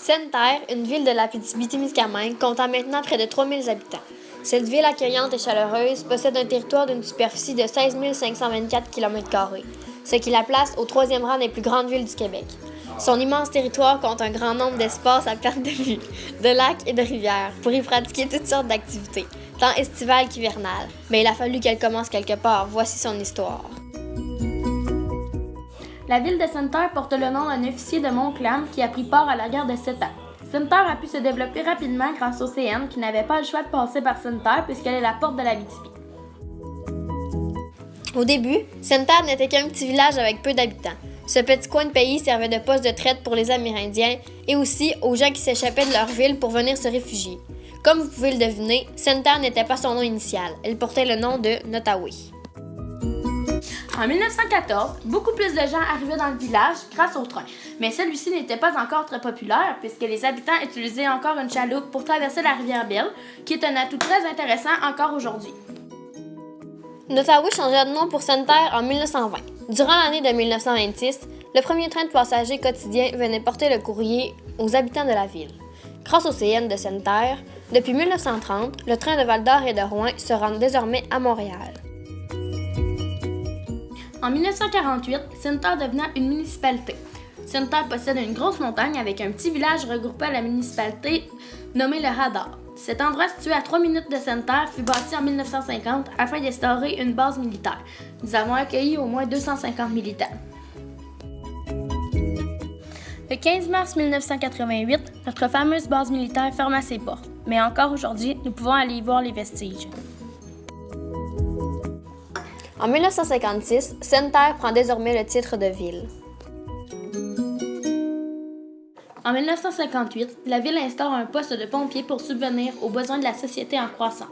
Sainte-Terre, une ville de l'Abitibi-Témiscamingue, comptant maintenant près de 3000 habitants. Cette ville accueillante et chaleureuse possède un territoire d'une superficie de 16 524 km², ce qui la place au 3e rang des plus grandes villes du Québec. Son immense territoire compte un grand nombre d'espaces à perte de vue, de lacs et de rivières, pour y pratiquer toutes sortes d'activités, tant estivales qu'hivernales. Mais il a fallu qu'elle commence quelque part, voici son histoire. La ville de Sainte-Terre porte le nom d'un officier de Montcalm qui a pris part à la guerre de 7 ans. Sainte-Terre a pu se développer rapidement grâce au CN qui n'avait pas le choix de passer par Sainte-Terre puisqu'elle est la porte de l'Abitibi. Au début, Sainte-Terre n'était qu'un petit village avec peu d'habitants. Ce petit coin de pays servait de poste de traite pour les Amérindiens et aussi aux gens qui s'échappaient de leur ville pour venir se réfugier. Comme vous pouvez le deviner, Sainte-Terre n'était pas son nom initial. Elle portait le nom de Nottaway. En 1914, beaucoup plus de gens arrivaient dans le village grâce au train, mais celui-ci n'était pas encore très populaire puisque les habitants utilisaient encore une chaloupe pour traverser la rivière Belle, qui est un atout très intéressant encore aujourd'hui. Nottaway changea de nom pour Sainte-Terre en 1920. Durant l'année de 1926, le premier train de passagers quotidien venait porter le courrier aux habitants de la ville. Grâce au CN de Sainte-Terre, depuis 1930, le train de Val-d'Or et de Rouen se rend désormais à Montréal. En 1948, Sainte-Terre devient une municipalité. Sainte-Terre possède une grosse montagne avec un petit village regroupé à la municipalité nommé le Radar. Cet endroit situé à 3 minutes de Sainte-Terre fut bâti en 1950 afin d'instaurer une base militaire. Nous avons accueilli au moins 250 militaires. Le 15 mars 1988, notre fameuse base militaire ferma ses portes, mais encore aujourd'hui, nous pouvons aller y voir les vestiges. En 1956, Sainte-Terre prend désormais le titre de ville. En 1958, la ville instaure un poste de pompier pour subvenir aux besoins de la société en croissance.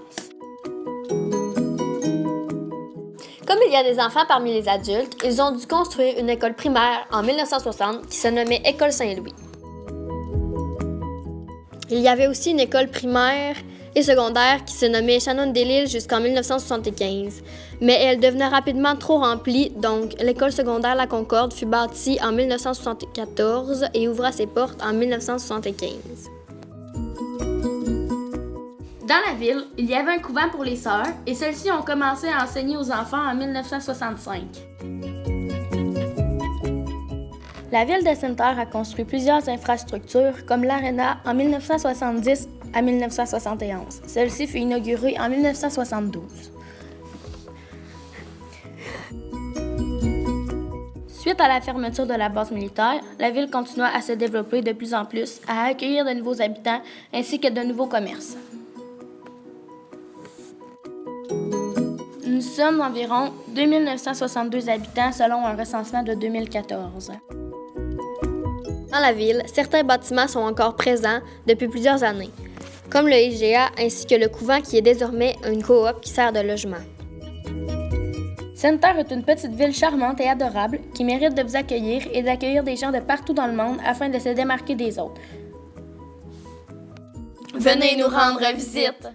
Comme il y a des enfants parmi les adultes, ils ont dû construire une école primaire en 1960 qui se nommait École Saint-Louis. Il y avait aussi une école primaire et secondaire qui se nommait Shannon-des-Lilles jusqu'en 1975, mais elle devenait rapidement trop remplie, donc l'école secondaire La Concorde fut bâtie en 1974 et ouvra ses portes en 1975. Dans la ville, il y avait un couvent pour les sœurs et celles-ci ont commencé à enseigner aux enfants en 1965. La ville de Sainte-Terre a construit plusieurs infrastructures comme l'Arena en 1970 à 1971. Celle-ci fut inaugurée en 1972. Suite à la fermeture de la base militaire, la ville continua à se développer de plus en plus, à accueillir de nouveaux habitants ainsi que de nouveaux commerces. Nous sommes environ 2962 habitants selon un recensement de 2014. Dans la ville, certains bâtiments sont encore présents depuis plusieurs années, comme le IGA ainsi que le couvent qui est désormais une coop qui sert de logement. Sainte-Terre est une petite ville charmante et adorable qui mérite de vous accueillir et d'accueillir des gens de partout dans le monde afin de se démarquer des autres. Venez nous rendre visite!